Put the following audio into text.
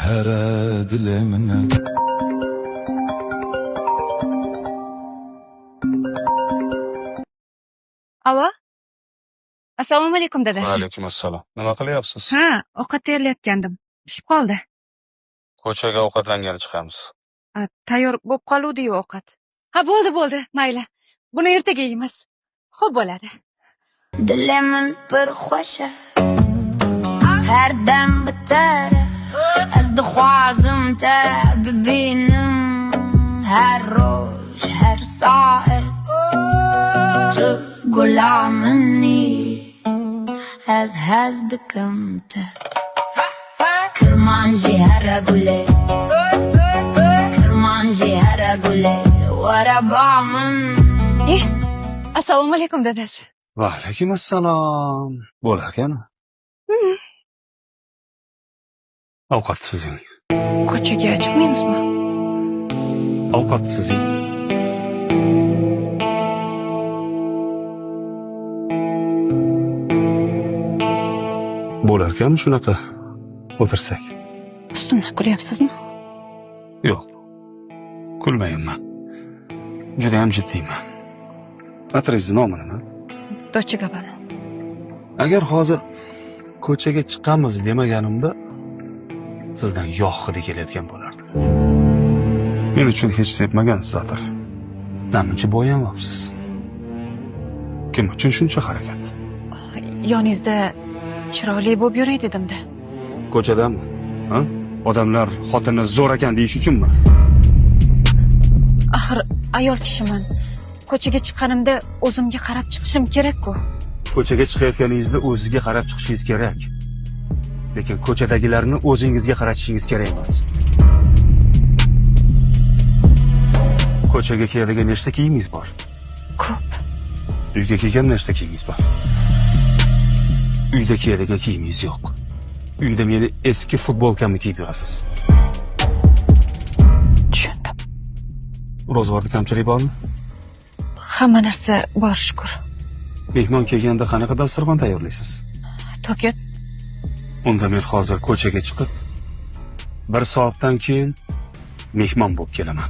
her dilimine. Alo. Assalomu alaykum dadasi. Va alaykum assalom. Nima qilyapsiz? Ha, ovqat tayyorlayotgandim. Pishib qoldi. Ko'chaga ovqatlangani chiqamiz. Tayyor bo'lib qoluvdi-yu ovqat. Ha, bo'ldi, mayli. Buni ertaga yeymiz. Xo'p bo'ladi. Dilimim bir xo'sha har dam bitar az duxozimda bebinim har roz har soat gulamini az hazdikamta kirmanji haragule warabamin. Assalomu alaykum dadasi. Va alaykum assalom. Bo'larkan? Ovqat sizing. Ko'chaga chiqmaymizmi? Ovqat sizing. Bo'larkan shunaqa o'tirsak? Ustimdan kulyapsizmi? Yo'q. Kulmayman. Juda ham jiddiyman. Atringiz nomi nima? Docha Gabano. Agar hozir ko'chaga chiqamiz demaganimda sizdan yog' hidi kelayotgan bo'lardi. Men uchun hech sepmagansiz atir. Namuncha bo'yamabsiz. Kim uchun shuncha harakat? Yoningizda chiroyli bo'lib yuray dedimda. Ko'chadami? Ha? Odamlar xotinni zo'r ekan deyish uchunmi? Axir ayol kishiman. Ko'chaga chiqqanimda o'zimga qarab chiqishim kerak-ku. Ko'chaga chiqayotganingizda o'zingizga qarab chiqishingiz kerak. Lekin ko'chadagilarni o'zingizga qaratishingiz kerak emas. Ko'chaga keladigan nechta kiyimingiz bor? Ko'p. Uyga kelgan nechta kiyimingiz bor? Uyda kiyadigan kiyimingiz yo'q. Uyda meni eski futbolkamni kiyib yurasiz. Tushundim. Ro'zg'orda kamchilik bormi? Hamma narsa bor shukr. Mehmon kelganda qanaqa dasturxon tayyorlaysiz? To'kit. Unda men hozir ko'chaga chiqib, 1 soatdan keyin mehmon bo'lib kelaman.